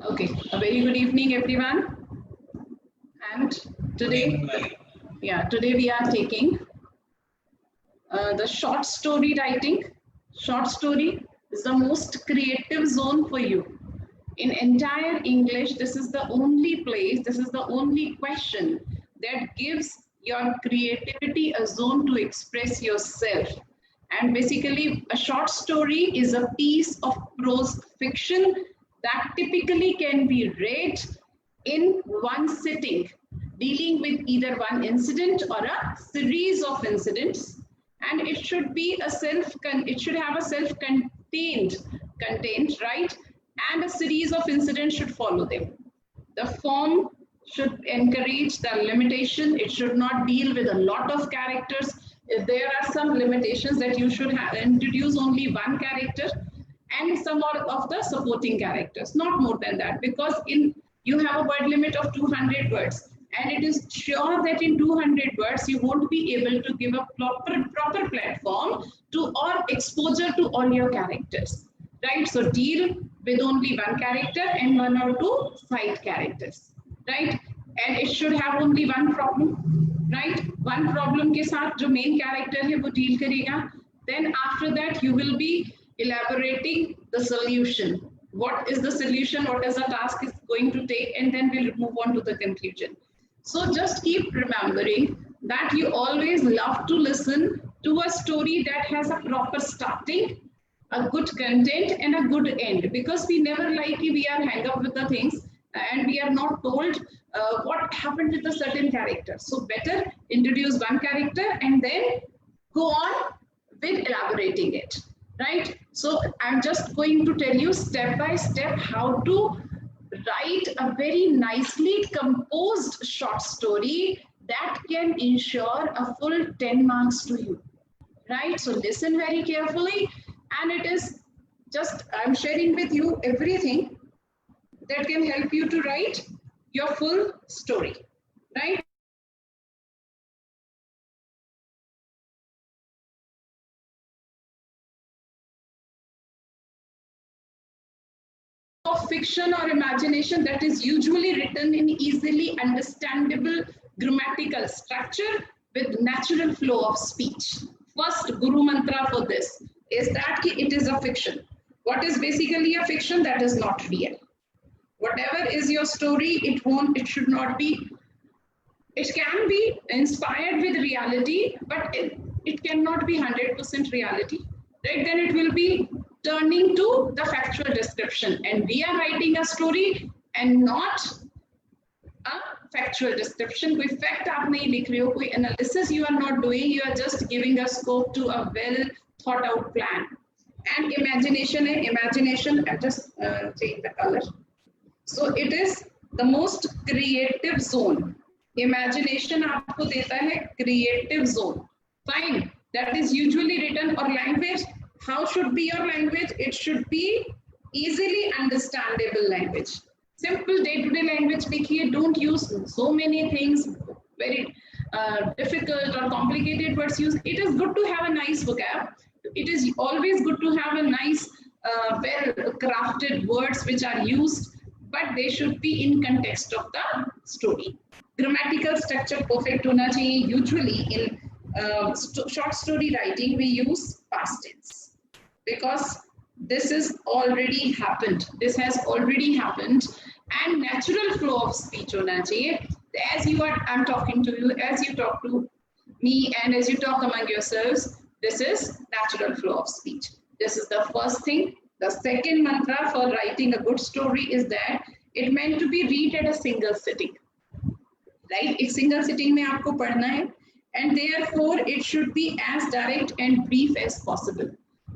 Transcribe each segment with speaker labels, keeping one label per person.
Speaker 1: Okay, a very good evening, everyone. And today, today we are taking the short story writing. Short story is the most creative zone for you. In entire English, this is the only place, this is the only question that gives your creativity a zone to express yourself. And basically, a short story is a piece of prose fiction that typically can be read in one sitting, dealing with either one incident or a series of incidents. And it should be it should have a self-contained content, right? And a series of incidents should follow them. The form should encourage the limitation. It should not deal with a lot of characters. If there are some limitations that you should have, introduce only one character and some of the supporting characters, not more than that, because in you have a word limit of 200 words, and it is sure that in 200 words you won't be able to give a proper platform to or exposure to all your characters, right? So deal with only one character and one or two side characters, right? And it should have only one problem, right? One problem के साथ जो main character है वो deal करेगा. Then after that you will be elaborating the solution. What is the solution? What is the task is going to take? And then we'll move on to the conclusion. So just keep remembering that you always love to listen to a story that has a proper starting, a good content and a good end, because we never like we are hang up with the things and we are not told what happened with a certain character. So better introduce one character and then go on with elaborating it, right? So I'm just going to tell you step by step how to write a very nicely composed short story that can ensure a full 10 marks to you, right? So listen very carefully, and it is just I'm sharing with you everything that can help you to write your full story, right? Of fiction or imagination that is usually written in easily understandable grammatical structure with natural flow of speech. First Guru mantra for this is that it is a fiction. What is basically a fiction? That is not real. Whatever is your story, it should not be, it can be inspired with reality, but it cannot be 100% reality, right? Then it will be turning to the factual description, and we are writing a story and not a factual description. कोई fact आप नहीं लिख रहे हो, कोई analysis you are not doing, you are just giving a scope to a well thought out plan. And imagination है, imagination, I just change the color. So it is the most creative zone. Imagination आपको देता है creative zone. Fine, that is usually written or language. How should be your language? It should be easily understandable language. Simple day-to-day language लिखिए. Don't use so many things, very difficult or complicated words use. It is good to have a nice vocab. It is always good to have a nice, well-crafted words which are used, but they should be in context of the story. Grammatical structure perfect होना चाहिए. Usually in short story writing we use past tense, because this is already happened. This has already happened, and natural flow of speech होना चाहिए. As you are, I'm talking to you, as you talk to me, and as you talk among yourselves, this is natural flow of speech. This is the first thing. The second mantra for writing a good story is that it meant to be read at a single sitting, right? एक single sitting में आपको पढ़ना है, and therefore it should be as direct and brief as possible.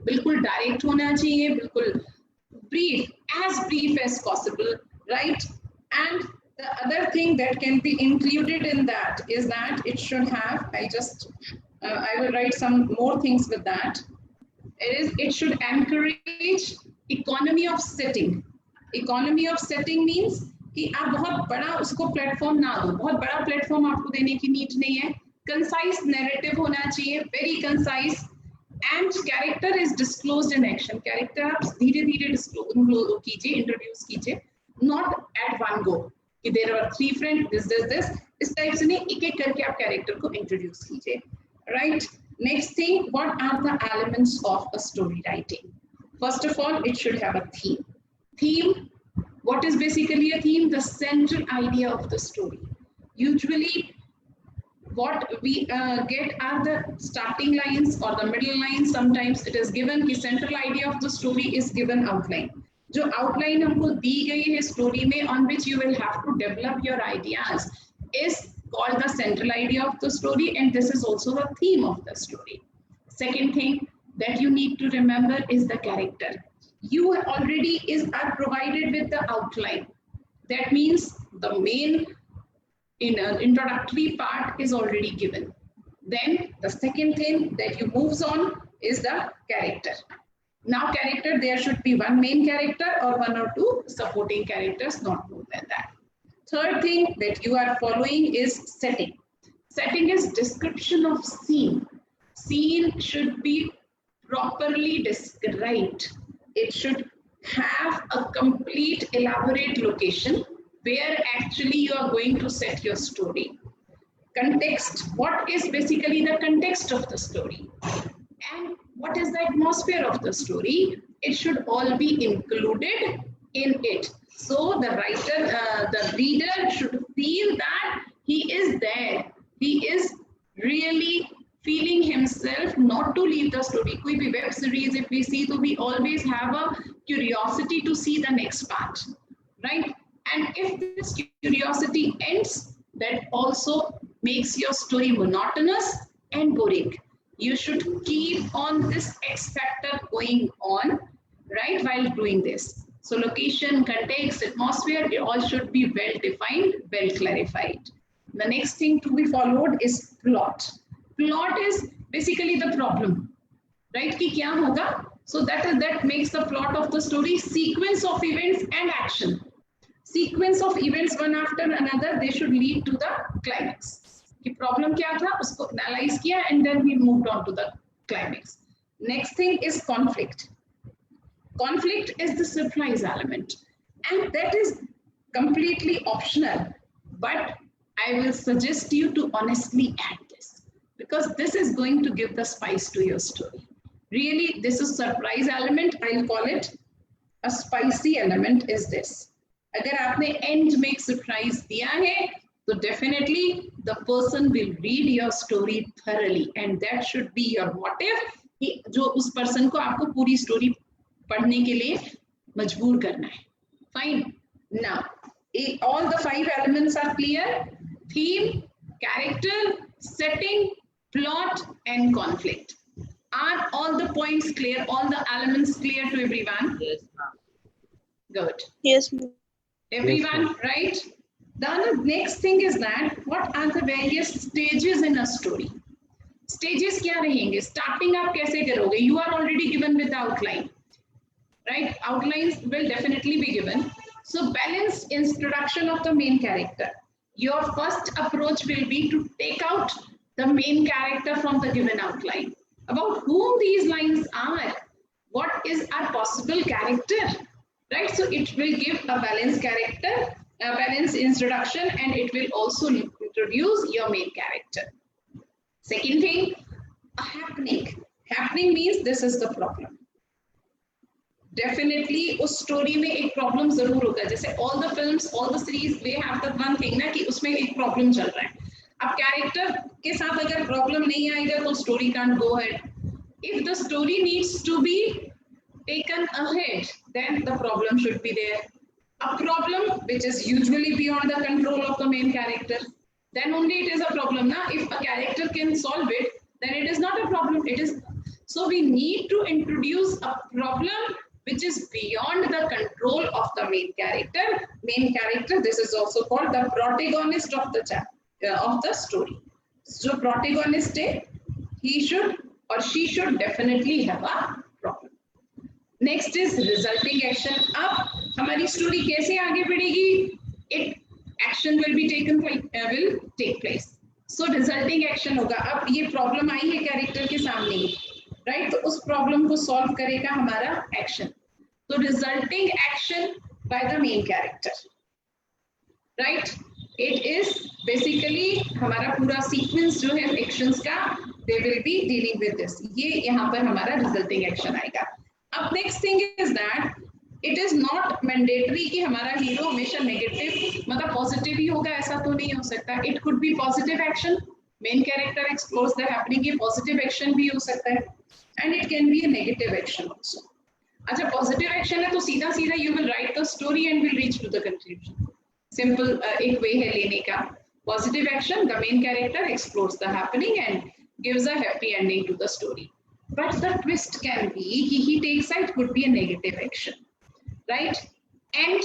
Speaker 1: बिल्कुल direct होना चाहिए, बिल्कुल brief, as brief as possible, right? And the other thing that can be included in that is that it should have, I will write some more things with that. It should encourage economy of setting. Economy of setting means कि आप बहुत बड़ा उसको platform ना दो, बहुत बड़ा platform आपको देने की नीड नहीं है. कंसाइज नैरेटिव होना चाहिए, very concise, and character is disclosed in action. Character आप धीरे धीरे डिस्क्लोज कीजिए, इंट्रोड्यूस कीजिए. not at one go कि there are three friends, this इस टाइप से नहीं, एक एक करके आप कैरेक्टर को इंट्रोड्यूस कीजिए, right. Next thing, what are the elements of a story writing? First of all, it should have a theme. Theme, what is basically a theme? The central idea of the story. Usually what we get are the starting lines or the middle lines. Sometimes it is given the central idea of the story is given outline. जो outline हमको दी गई है story में, on which you will have to develop your ideas, is called the central idea of the story, and this is also the theme of the story. Second thing that you need to remember is the character. You already are provided with the outline. That means the main introductory part is already given. Then the second thing that you moves on is the character. Now character, there should be one main character or one or two supporting characters, not more than that. Third thing that you are following is setting. Setting is description of scene. Scene should be properly described. It should have a complete elaborate location where actually you are going to set your story. Context, what is basically the context of the story? And what is the atmosphere of the story? It should all be included in it. So the writer, the reader should feel that he is there. He is really feeling himself not to leave the story. कोई भी web series if we see, so we always have a curiosity to see the next part, right? And if this curiosity ends, that also makes your story monotonous and boring. You should keep on this X factor going on, right, while doing this. So location, context, atmosphere, it all should be well defined, well clarified. The next thing to be followed is plot. Plot is basically the problem, right? कि क्या होगा? So that makes the plot of the story. Sequence of events and action. Sequence of events one after another, they should lead to the climax. कि problem क्या था? उसको analyze किया and then we moved on to the climax. Next thing is conflict. Conflict is the surprise element, and that is completely optional. But I will suggest you to honestly add this, because this is going to give the spice to your story. Really, this is surprise element. I'll call it a spicy element. Is this? अगर आपने end में surprise दिया है, so definitely the person will read your story thoroughly, and that should be your motive. कि जो उस person को आपको पूरी story पढ़ने के लिए मजबूर करना है. Fine. Now, all the 5 elements are clear. Theme, character, setting, plot, and conflict. Are all the points clear? All the elements clear to everyone?
Speaker 2: Yes, ma'am.
Speaker 1: Good.
Speaker 3: Yes, ma'am.
Speaker 1: Everyone,
Speaker 2: Yes,
Speaker 1: right? The next thing is that what are the various stages in a story? Stages क्या रहेंगे? Starting आप कैसे करोगे? You are already given with the outline, right? Outlines will definitely be given. So balanced introduction of the main character. Your first approach will be to take out the main character from the given outline. About whom these lines are, what is our possible character, right? So it will give a balanced character, a balanced introduction, and it will also introduce your main character. Second thing, a happening. Happening means this is the problem. Definitely उस story में एक problem जरूर होगा. जैसे all the films, all the series, they have the one thing ना कि उसमें एक problem चल रहा है. अब character के साथ अगर problem नहीं आएगा तो story can't go ahead. If the story needs to be taken ahead, then the problem should be there. A problem which is usually beyond the control of the main character, then only it is a problem. Now, if a character can solve it, then it is not a problem. It is. So we need to introduce a problem which is beyond the control of the main character. Main character, this is also called the protagonist of the story. So protagonist, he should or she should definitely have a problem. Next is resulting action. अब हमारी story कैसे आगे बढ़ेगी? It action will be taken, will take place. So resulting action होगा. अब ये problem आई है character के सामने, right? तो उस problem को solve करेगा हमारा action. So resulting action by the main character, right? It is basically हमारा पूरा sequence जो है actions का, they will be dealing with this. ये यहाँ पर हमारा resulting action आएगा. अब next thing is that it is not mandatory कि हमारा hero हमेशा negative मतलब positive ही होगा, ऐसा तो नहीं हो सकता. It could be positive action. Main character explores the happening, ये positive action भी हो सकता है, and it can be a negative action also. अच्छा positive action है तो सीधा सीधा you will write the story and will reach to the conclusion. Simple एक way है लेने का. Positive action, the main character explores the happening and gives a happy ending to the story. But the twist can be he takes side could be a negative action, right? And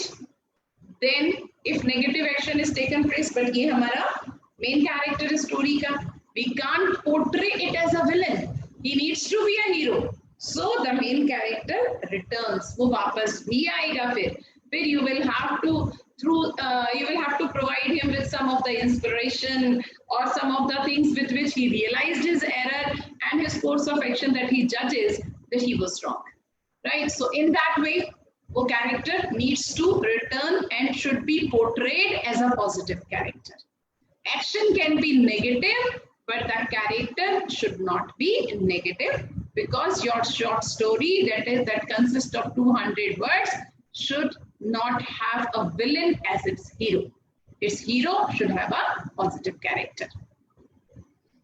Speaker 1: then if negative action is taken place, but ये हमारा main character story का, we can't portray it as a villain. He needs to be a hero. So the main character returns. वो वापस भी आएगा फिर you will have to you will have to provide him with some of the inspiration or some of the things with which he realized his error and his course of action that he judges that he was wrong, right? So in that way, the character needs to return and should be portrayed as a positive character. Action can be negative, but the character should not be negative, because your short story that consists of 200 words should not have a villain as its hero. Its hero should have a positive character.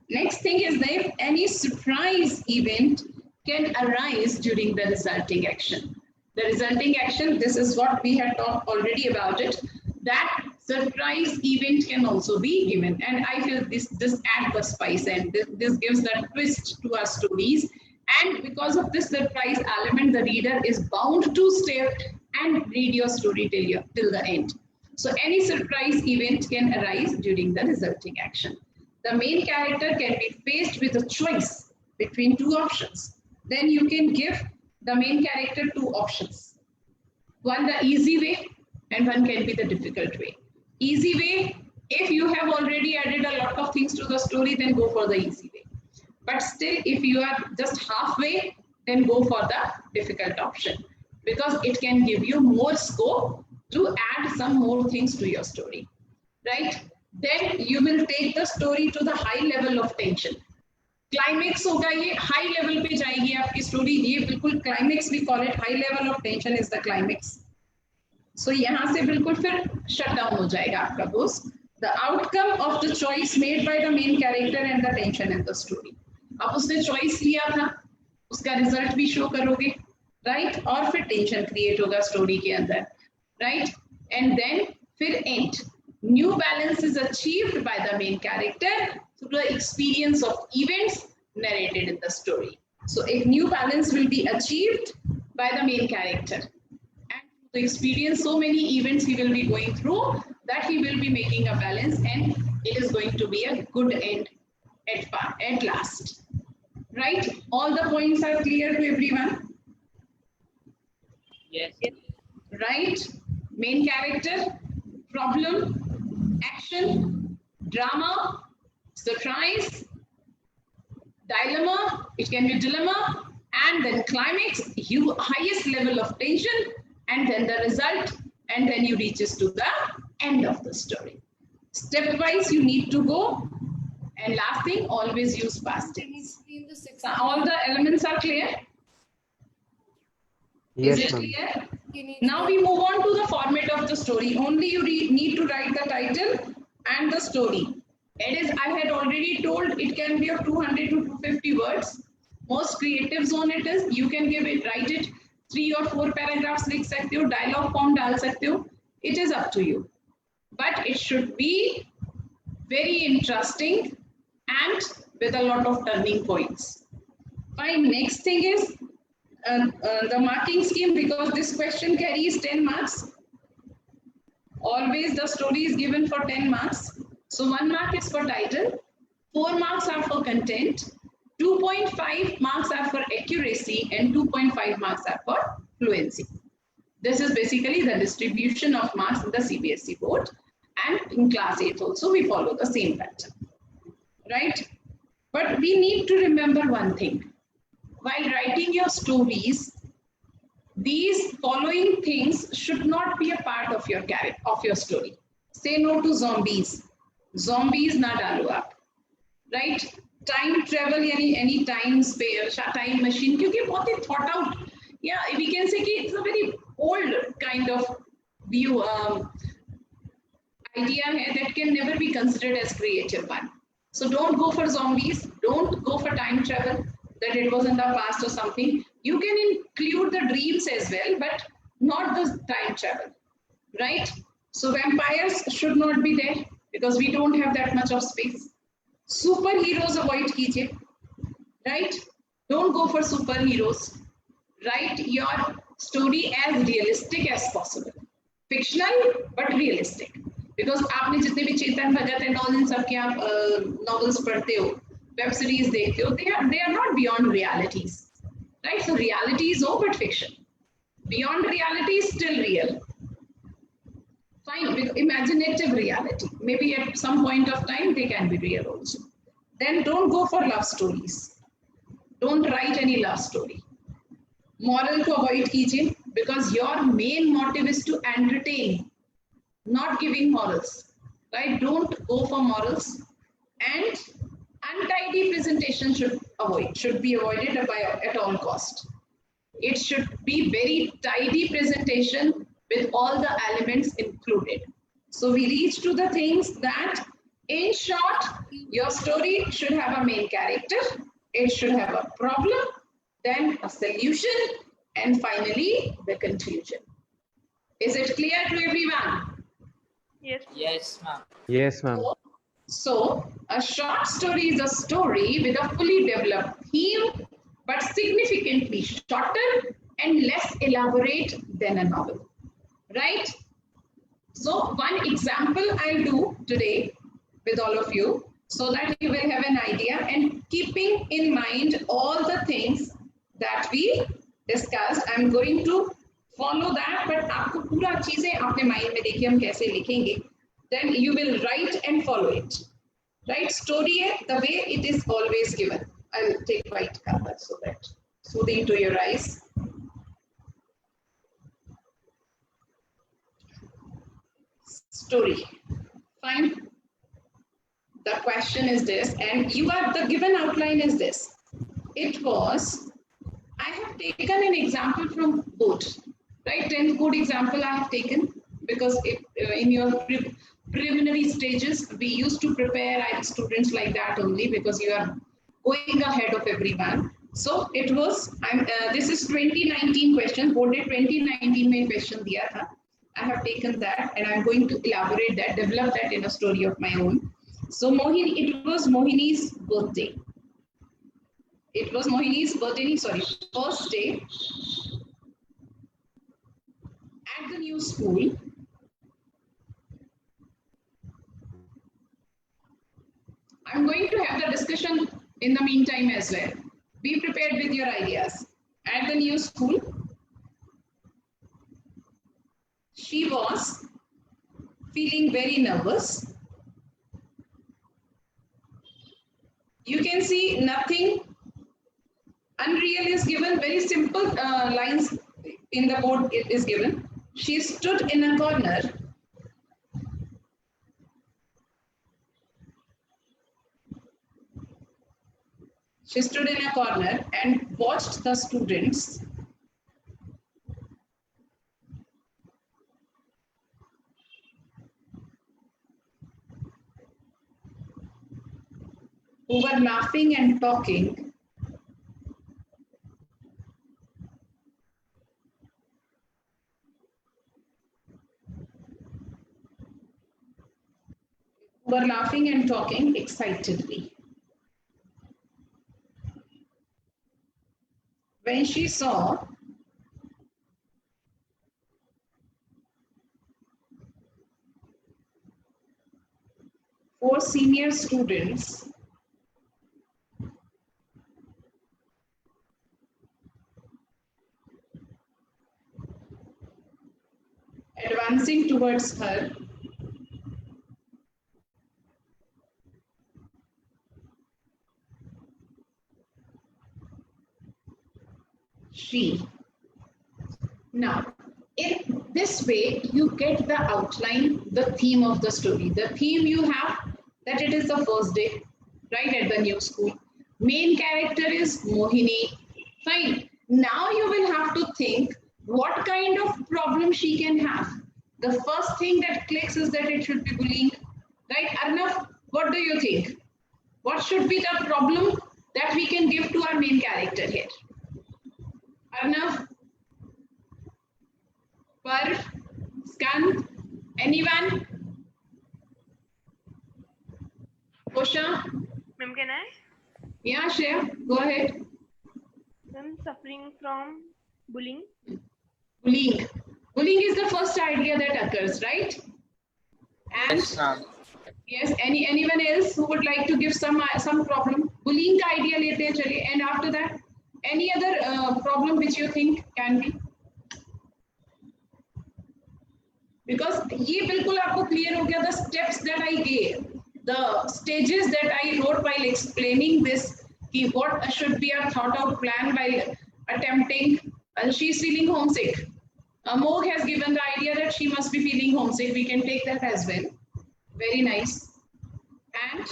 Speaker 1: Next thing is that any surprise event can arise during the resulting action. The resulting action, this is what we had talked already about it, that surprise event can also be given. And I feel this adds the spice and this gives that twist to our stories. And because of this surprise element, the reader is bound to stay and read your story till the end. So any surprise event can arise during the resulting action. The main character can be faced with a choice between two options. Then you can give the main character two options. One, the easy way, and one can be the difficult way. Easy way, if you have already added a lot of things to the story, then go for the easy way. But still, if you are just halfway, then go for the difficult option, because it can give you more scope to add some more things to your story, right? Then you will take the story to the high level of tension. Climax होगा ये, high level पे जाएगी आपकी story, ये बिल्कुल climax we call it, high level of tension is the climax. So यहाँ से बिल्कुल फिर shut down हो जाएगा आपका दोस्त. The outcome of the choice made by the main character and the tension in the story. अब उसने choice लिया था, उसका result भी show करोगे, right? और फिर tension create होगा story के अंदर, right? And then फिर end. New balance is achieved by the main character through the experience of events narrated in the story. So a new balance will be achieved by the main character. And to experience so many events he will be going through, that he will be making a balance, and it is going to be a good end at last. Right? All the points are clear to everyone?
Speaker 2: Yes.
Speaker 1: Right? Main character, problem, action, drama, surprise, dilemma, it can be dilemma, and then climax, highest level of tension, and then the result, and then you reaches to the end of the story. Stepwise you need to go, and last thing, always use past tense. All the elements are clear?
Speaker 3: Yes,
Speaker 1: is it
Speaker 3: ma'am.
Speaker 1: clear? Now we move on to the format of the story. Only you need to write the title and the story. It is, I had already told, it can be of 200 to 250 words. Most creative zone it is. You can write it 3 or 4 paragraphs लिख सकते हो, dialogue form डाल सकते हो. It is up to you. But it should be very interesting and with a lot of turning points. Fine. Next thing is the marking scheme, because this question carries 10 marks. Always the story is given for 10 marks. So 1 mark is for title, 4 marks are for content, 2.5 marks are for accuracy, and 2.5 marks are for fluency. This is basically the distribution of marks in the CBSE board, and in class 8 also we follow the same pattern, right? But we need to remember one thing. While writing your stories, These following things should not be a part of your character, of your story. Say no to zombies. Zombies na डालो आप, right? Time travel यानी any time spare, time machine, क्योंकि बहुत ही thought out, yeah, we can say कि it's a very old kind of view, idea hai that can never be considered as creative one. So don't go for zombies, don't go for time travel, that it was in the past or something. You can include the dreams as well, but not the time travel, right? So vampires should not be there because we don't have that much of space. Superheroes avoid kijiye, right? Don't go for superheroes. Write your story as realistic as possible. Fictional but realistic. Because आपने जितने भी Chetan Bhagat and all इन सब के आप novels पढ़ते हो, web series देखते हो, they are not beyond realities, right? So reality is over, but fiction. Beyond reality is still real. Fine, imaginative reality. Maybe at some point of time they can be real also. Then don't go for love stories. Don't write any love story. Moral को avoid कीजिए because your main motive is to entertain, not giving morals, right? Don't go for morals, and untidy presentation should be avoided at all cost. It should be very tidy presentation with all the elements included. So we reach to the things that, in short, your story should have a main character, it should have a problem, then a solution, and finally the conclusion. Is it clear to everyone?
Speaker 2: Yes.
Speaker 3: Yes, ma'am.
Speaker 4: Yes, ma'am.
Speaker 1: So a short story is a story with a fully developed theme, but significantly shorter and less elaborate than a novel, right? So one example I'll do today with all of you so that you will have an idea, and keeping in mind all the things that we discussed, I'm going to follow that, but आपको पूरा चीजें अपने mind में देखिए हम कैसे लिखेंगे, then you will write and follow it, right? Story है the way it is always given. I'll take white color so that soothing to your eyes. Story. Fine. The question is this, and the given outline is this. It was, I have taken an example from both, right? 10 code example I have taken because in your preliminary stages, we used to prepare students like that only because you are going ahead of everyone. So it was, this is 2019 question, board ने 2019 में question दिया था. I have taken that and I'm going to elaborate that, develop that in a story of my own. So Mohini, it was Mohini's birthday. It was Mohini's birthday, sorry, first day at the new school. I'm going to have the discussion in the meantime as well. Be prepared with your ideas. At the new school, she was feeling very nervous. You can see nothing unreal is given, very simple lines in the board it is given. She stood in a corner . She stood in a corner and watched the students who were laughing and talking . Were laughing and talking excitedly. When she saw four senior students advancing towards her, she Now, in this way, you get the outline, the theme of the story. The theme you have that it is the first day, right, at the new school. Main character is Mohini. Fine. Now you will have to think what kind of problem she can have. The first thing that clicks is that it should be bullying. Right, Arnav, what do you think? What should be the problem that we can give to our main character here? Arnav, Parv, Skand, anyone? Kosha?
Speaker 2: Ma'am, can I?
Speaker 1: Yeah, Shreya, go ahead.
Speaker 2: I'm suffering from bullying.
Speaker 1: Bullying. Bullying is the first idea that occurs, right? And
Speaker 3: Yes, ma'am.
Speaker 1: yes, anyone else who would like to give some problem? Bullying का idea लेते हैं चलिए. And after that, any other problem which you think can be? Because ये बिल्कुल आपको clear हो गया, the steps that I gave, the stages that I wrote while explaining this, कि what should be a thought out plan while attempting. She's feeling homesick. Mog has given the idea that she must be feeling homesick. We can take that as well. Very nice. And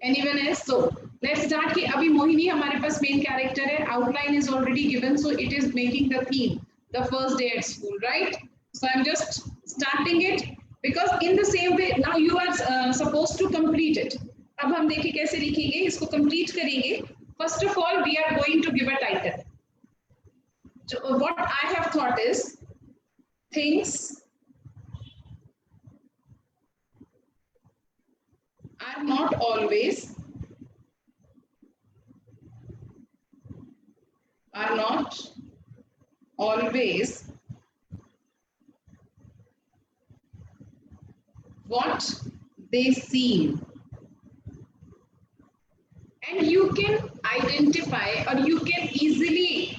Speaker 1: anyone else? So let's start. कि अभी मोहिनी हमारे पास main character है. Outline is already given, so it is making the theme. The first day at school, right? So I'm just starting it because in the same way now you are supposed to complete it. अब हम देखें कैसे लिखेंगे, इसको complete करेंगे. First of all, we are going to give a title. So what I have thought is things are not always what they seem. And you can identify or you can easily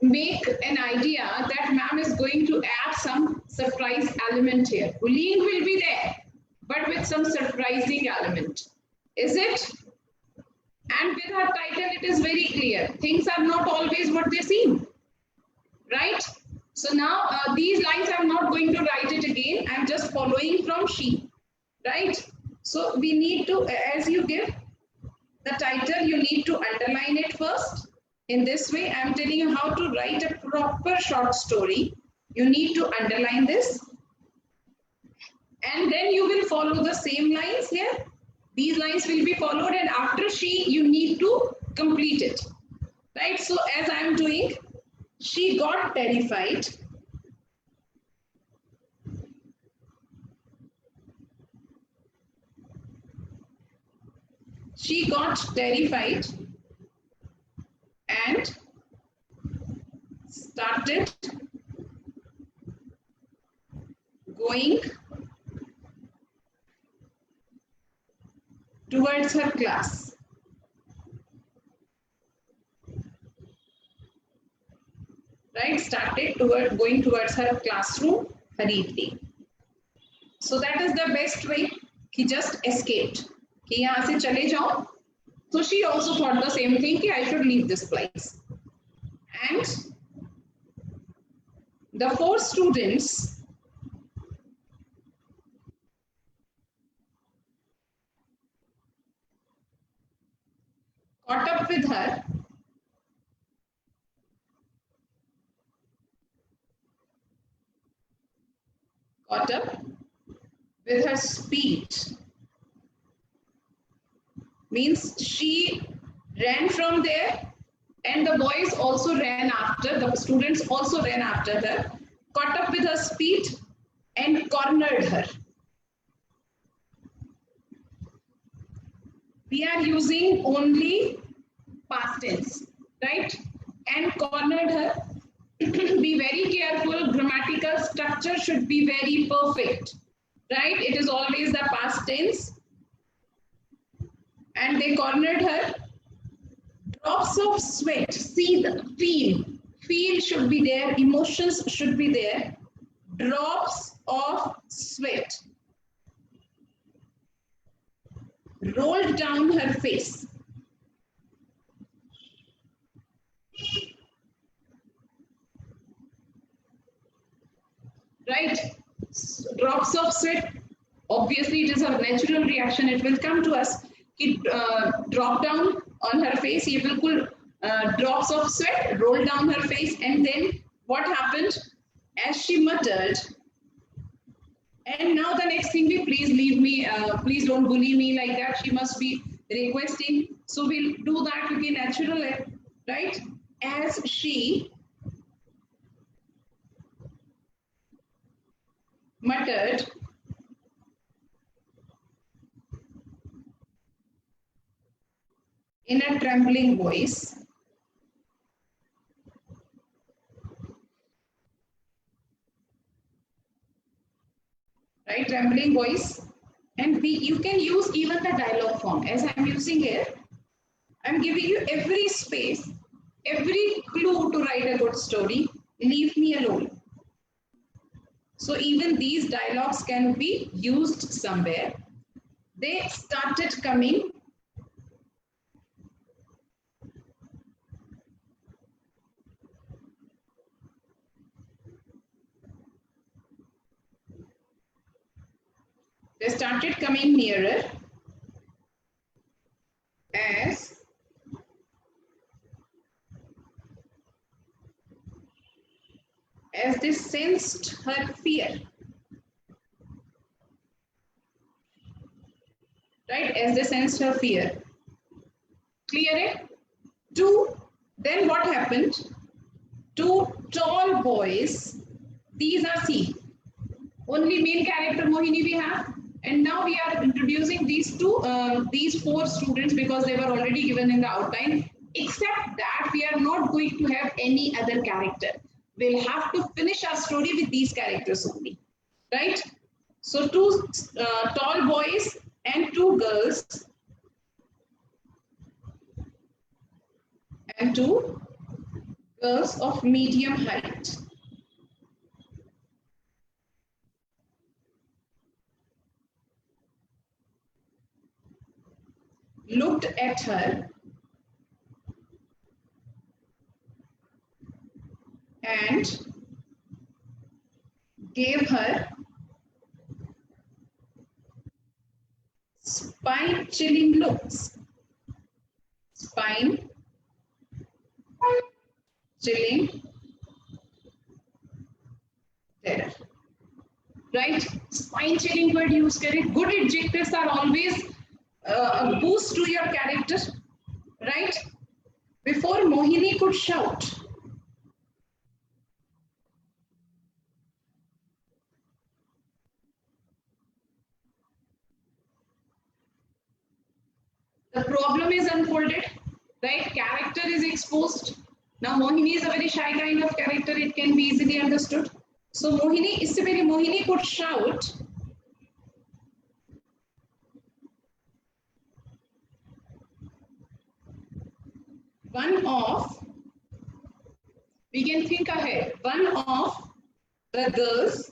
Speaker 1: make an idea that ma'am is going to add some surprise element here. Bullying will be there, but with some surprising element. Is it? And with her title, it is very clear. Things are not always what they seem. Right? So now these lines I'm not going to write it again. I'm just following from she. Right? So we need to, as you give the title, you need to underline it first. In this way, I'm telling you how to write a proper short story. You need to underline this. And then you will follow the same lines here. These lines will be followed, and after she, you need to complete it. Right? So as I'm doing, she got terrified. She got terrified and started going towards her class. Right, started going towards her classroom hurriedly. So that is the best way. He just escaped. कि यहाँ से चले जाओ. So she also thought the same thing कि I should leave this place. And the 4 students caught up with her speed. Means she ran from there and the boys also ran after, the students also ran after her, caught up with her speed and cornered her. We are using only past tense, right? And cornered her. Be very careful, grammatical structure should be very perfect, right? It is always the past tense. And they cornered her. Drops of sweat, see the feel should be there, emotions should be there. Drops of sweat rolled down her face. right? Drops of sweat. Obviously, it is a natural reaction. It will come to us. It drop down on her face. ये बिल्कुल drops of sweat roll down her face, and then what happened? As she muttered, and now the next thing be, please leave me, please don't bully me like that. She must be requesting. So we'll do that to be natural, right? As she muttered, in a trembling voice, right? Trembling voice. And you can use even the dialogue form as I'm using here. I'm giving you every space, every clue to write a good story. Leave me alone. So even these dialogues can be used somewhere. They started coming. They started coming nearer as they sensed her fear. Right? As they sensed her fear. Clear it? Then what happened? Two tall boys. These are only main character Mohini we have. And now we are introducing these four students because they were already given in the outline. Except that we are not going to have any other character. We'll have to finish our story with these characters only, right? So two tall boys and two girls and two girls of medium height. Looked at her and gave her spine-chilling looks. Spine-chilling terror. Right? Spine-chilling word use करें. Good adjectives are always a boost to your character. Right? Before Mohini could shout, the problem is unfolded, right? Character is exposed. Now Mohini is a very shy kind of character, it can be easily understood. So Mohini, isse pehle Mohini could shout, we can think ahead, one of the girls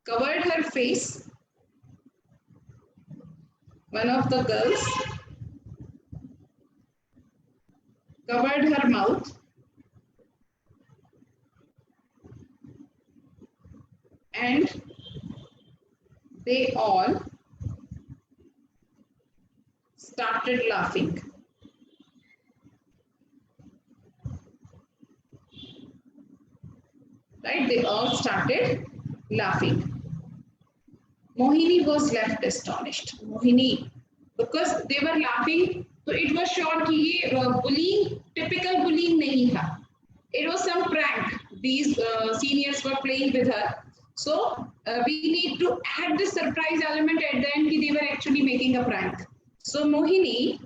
Speaker 1: covered her face. One of the girls covered her mouth and they all started laughing. Right? They all started laughing. Mohini was left astonished. Mohini, because they were laughing, so it was sure कि ये bullying, typical bullying नहीं था. It was some prank. These seniors were playing with her. So we need to add the surprise element at the end. They were actually making a prank. So Mohini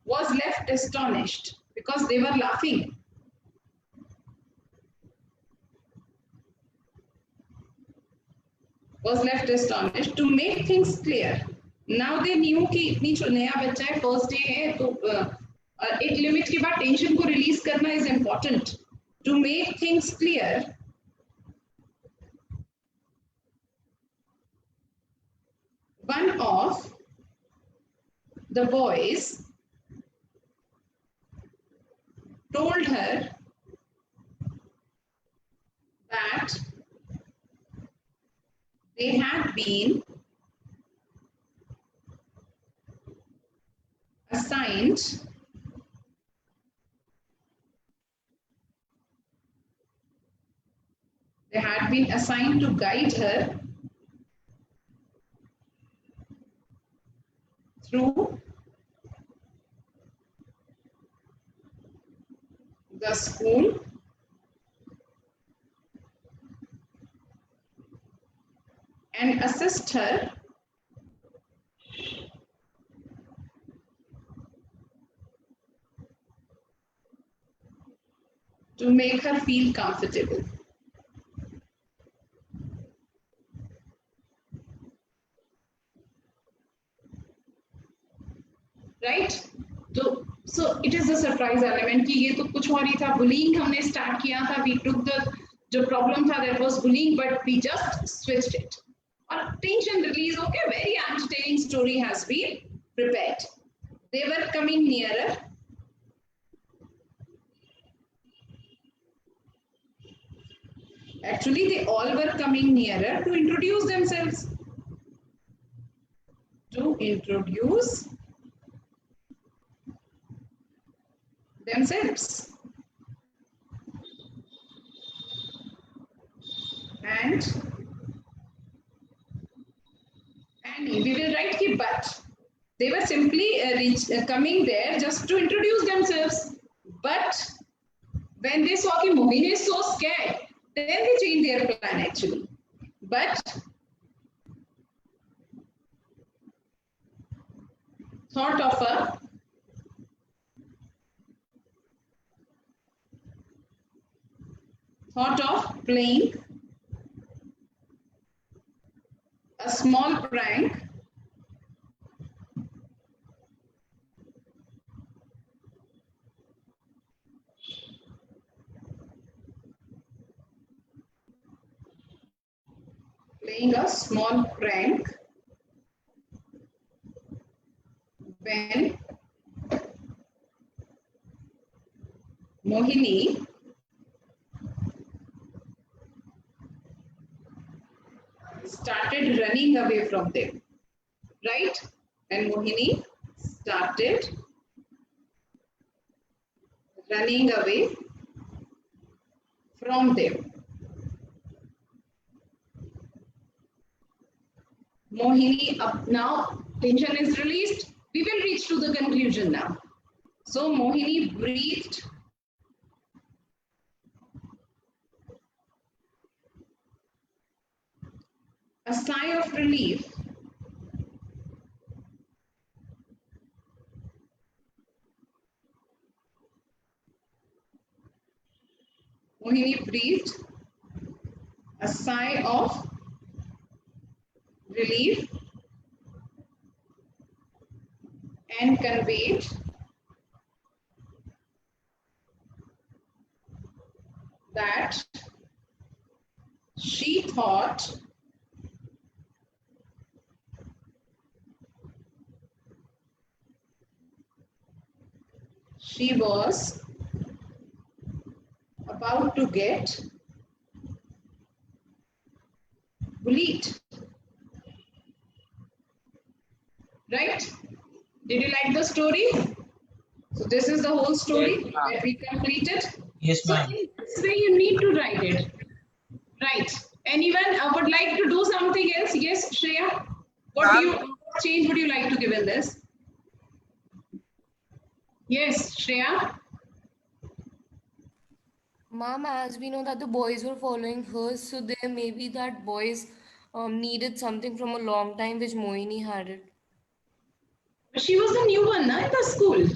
Speaker 1: was left astonished because they were laughing. Was left astonished. To make things clear, now they knew कि इतनी जो नया बच्चा है, first day है, तो एक limit के बाद टेंशन को रिलीज करना is important. To make things clear, one of the boys told her that they had been assigned to guide her through the school and assist her to make her feel comfortable. Right? So it is a surprise element कि ये तो कुछ और ही था. Bullying हमने start किया था. We took the जो problem था that was bullying, but we just switched it. और tension release okay, very entertaining story has been prepared. They were coming nearer. Actually, they all were coming nearer to introduce themselves. To introduce themselves. And we will write ki but. They were simply coming there just to introduce themselves. But when they saw ki Mohini is so scared, then they changed their plan actually. But thought of playing a small prank when Mohini started running away from them, right? And Mohini started running away from them. Mohini, now tension is released. We will reach to the conclusion now. So Mohini breathed a sigh of relief Mohini breathed a sigh of relief and conveyed that she thought she was about to get bullied. Right? Did you like the story? So this is the whole story that we completed.
Speaker 3: Yes, ma'am.
Speaker 1: So in this way you need to write it. Right. Anyone would like to do something else? Yes, Shreya? What change would you like to give in this? Yes, Shreya?
Speaker 4: Ma'am, as we know that the boys were following her, so there may be that boys needed something from a long time which Mohini had it.
Speaker 1: She was the new one in the school.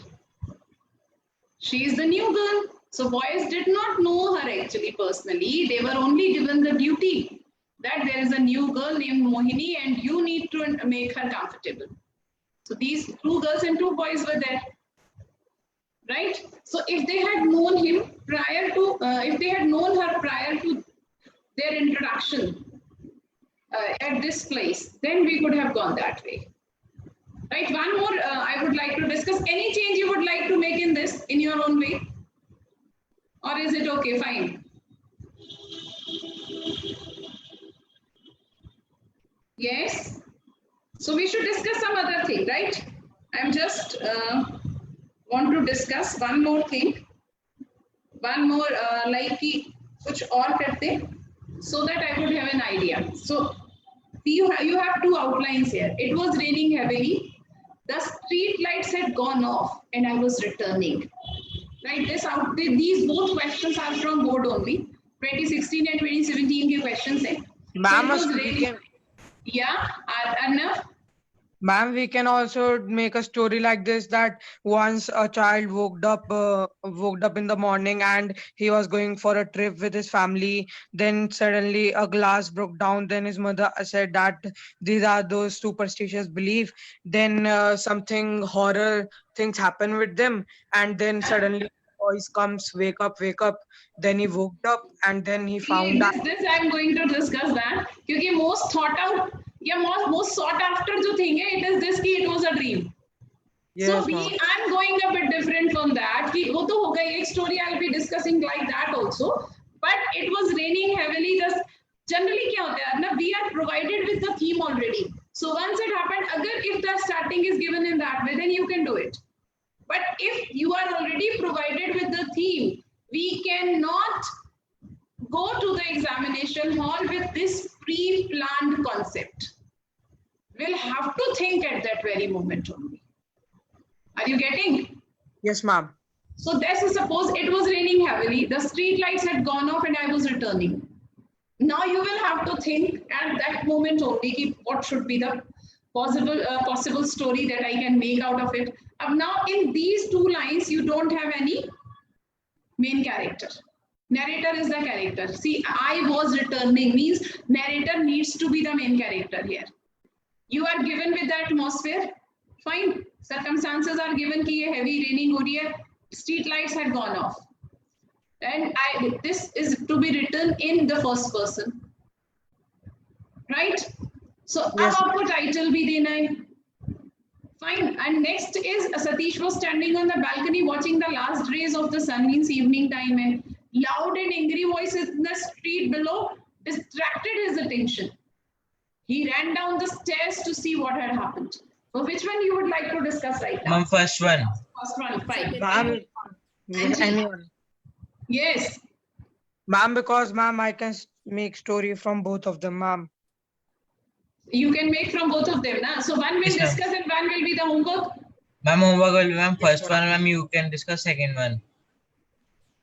Speaker 1: She is the new girl. So boys did not know her actually personally. They were only given the duty that there is a new girl named Mohini and you need to make her comfortable. So these 2 girls and 2 boys were there. Right? So if they had known him prior to, if they had known her prior to their introduction at this place, then we could have gone that way. Right? One more I would like to discuss. Any change you would like to make in this in your own way? or is it okay? Fine. Yes. So we should discuss some other thing, right? I'm just want to discuss one more thing. One more like कि कुछ और करते, so that I would have an idea. So you have two outlines here. It was raining heavily. The street lights had gone off, and I was returning. Right? These both questions are from board only. 2016 and 2017 के questions है.
Speaker 3: Ma'am,
Speaker 1: yeah, Arnav.
Speaker 3: Ma'am, we can also make a story like this, that once a child woke up in the morning and he was going for a trip with his family. Then suddenly a glass broke down. Then his mother said that these are those superstitious belief. Then something horror things happen with them, and then suddenly voice comes, wake up, wake up. Then he woke up and then he found out.
Speaker 1: This I'm going to discuss that. क्योंकि most thought out या most sought after जो thing है, it is this कि it was a dream.
Speaker 3: Yes,
Speaker 1: so I'm going a bit different from that. कि वो तो हो गई एक story, I'll be discussing like that also. But it was raining heavily. Just generally क्या होता है ना, we are provided with the theme already. So once it happened, अगर if the starting is given in that way, then you can do it. But if you are already provided with the theme, we cannot go to the examination hall with this pre-planned concept. We'll have to think at that very moment only. Are you getting?
Speaker 3: Yes, ma'am.
Speaker 1: So let's suppose it was raining heavily, the street lights had gone off and I was returning. Now you will have to think at that moment only what should be the possible story that I can make out of it. Now in these two lines, you don't have any main character. Narrator is the character. See, I was returning means narrator needs to be the main character here. You are given with the atmosphere. Fine. Circumstances are given कि ये heavy raining हो रही है. Street lights had gone off. And this is to be written in the first person. Right? So
Speaker 3: yes.
Speaker 1: अब आपको title भी देना है. Fine. And next is Satish was standing on the balcony watching the last rays of the sun, means evening time. And loud and angry voices in the street below distracted his attention. He ran down the stairs to see what had happened. So which one you would like to discuss right now?
Speaker 5: Ma'am, first one.
Speaker 1: First one, fine.
Speaker 3: Ma'am, anyone.
Speaker 1: Yes.
Speaker 3: Ma'am, because ma'am, I can make story from both of them, ma'am.
Speaker 1: You can make from both of them, na? So one will
Speaker 5: Yes,
Speaker 1: discuss and one will be the homework.
Speaker 5: Ma'am, homework will be ma'am. First one, ma'am, you can discuss second one.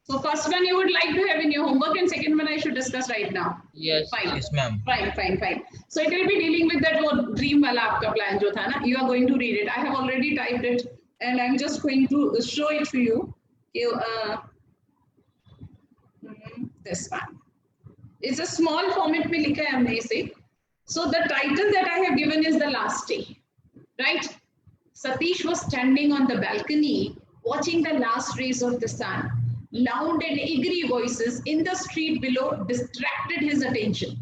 Speaker 1: So first one you would like to have in your homework and second one I should discuss right now.
Speaker 5: Yes.
Speaker 1: Fine.
Speaker 5: Yes, ma'am.
Speaker 1: Fine. So it will be dealing with that वो dream वाला आपका plan जो था ना. You are going to read it. I have already typed it and I'm just going to show it to you. This one. It's a small format में लिखा है हमने इसे. So the title that I have given is The Last Day. Right? Satish was standing on the balcony watching the last rays of the sun. Loud and angry voices in the street below distracted his attention.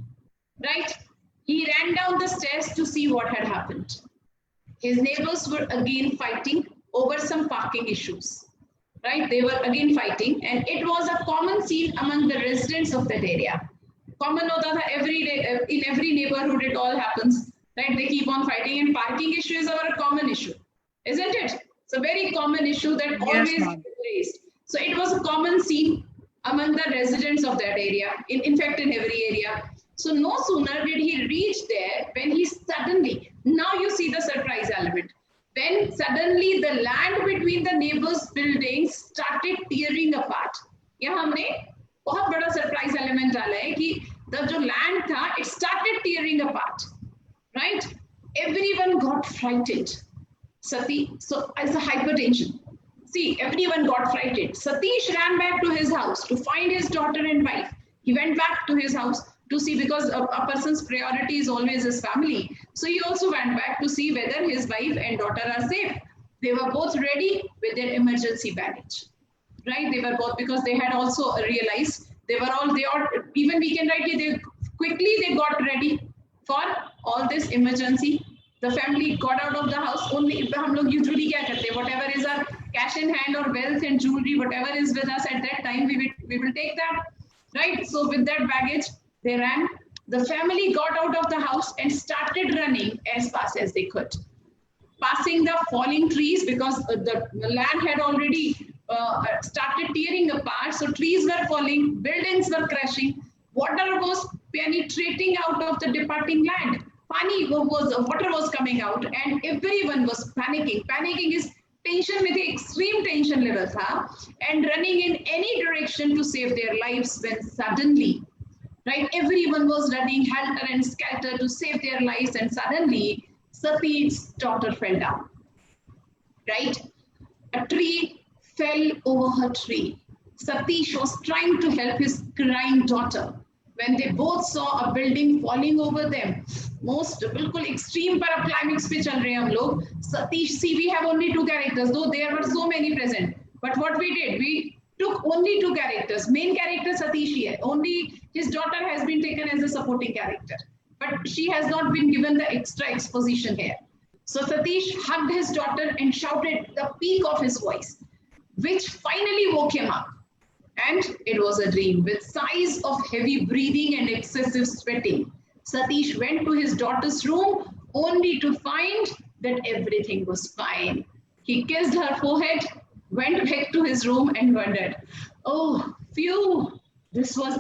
Speaker 1: Right? He ran down the stairs to see what had happened. His neighbors were again fighting over some parking issues. Right? They were again fighting, and it was a common scene among the residents of that area. Common hota tha every day, in every neighborhood it all happens. Right? They keep on fighting, and parking issue is a common issue, isn't it? It's a very common issue that always is raised. So it was a common scene among the residents of that area, in fact, in every area. So no sooner did he reach there when he suddenly, now you see the surprise element, when suddenly the land between the neighbors' buildings started tearing apart. यहाँ हमने बहुत बड़ा surprise element डाला है कि the जो land था, it started tearing apart, right? Everyone got frightened. So as a hypertension. See, everyone got frightened. Satish ran back to his house to find his daughter and wife. He went back to his house to see, because a person's priority is always his family. So he also went back to see whether his wife and daughter are safe. They were both ready with their emergency baggage. Right? They were both, because they had also realized even we can write it, they got ready for all this emergency. The family got out of the house. Only हम लोग usually क्या करते हैं? Whatever is our cash in hand or wealth and jewelry, whatever is with us at that time, we will take that, right? So with that baggage, they ran. The family got out of the house and started running as fast as they could, passing the falling trees because the land had already started tearing apart. So trees were falling, buildings were crashing, water was penetrating out of the departing land. Water was coming out, and everyone was panicking. Panicking is tension with extreme tension levels, and running in any direction to save their lives when suddenly, right, everyone was running helter and skelter to save their lives, and suddenly Sati's daughter fell down, right? A tree fell over her tree. Satish was trying to help his crying daughter. When they both saw a building falling over them, most बिल्कुल extreme paraclimax पे चल रहे हैं हम लोग. Satish, see, we have only 2 characters, though there were so many present. But what we did, we took only 2 characters. Main character Satish here. Only his daughter has been taken as a supporting character, but she has not been given the extra exposition here. So Satish hugged his daughter and shouted at the peak of his voice, which finally woke him up. And it was a dream with sighs of heavy breathing and excessive sweating. Satish went to his daughter's room only to find that everything was fine. He kissed her forehead, went back to his room and wondered, oh, phew, this was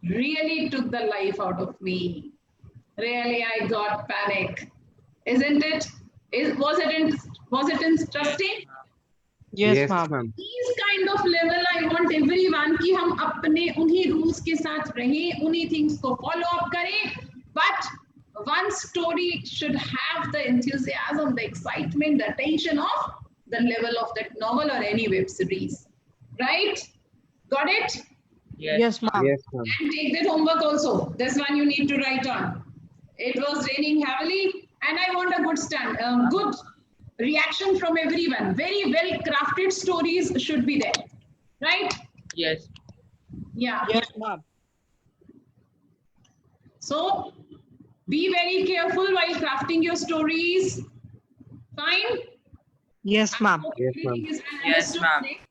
Speaker 1: really took the life out of me. Really, I got panic. Isn't it? Was it interesting?
Speaker 3: Yes, ma'am.
Speaker 1: These kind of level I want everyone कि हम अपने उन्हीं rules के साथ रहें, उन्हीं things को follow up करें. But one story should have the enthusiasm, the excitement, the attention of the level of that novel or any web series. Right? Got it?
Speaker 3: Yes, ma'am.
Speaker 6: Yes, ma'am.
Speaker 1: And take that homework also. This one you need to write on. It was raining heavily, and I want a good reaction from everyone. Very well crafted stories should be there, right?
Speaker 5: Yes.
Speaker 1: Yeah.
Speaker 3: Yes, ma'am.
Speaker 1: So be very careful while crafting your stories. Fine.
Speaker 3: Yes, ma'am.
Speaker 6: Yes, ma'am.
Speaker 1: Everything is well
Speaker 5: Yes,
Speaker 1: understood.
Speaker 5: ma'am.
Speaker 1: Next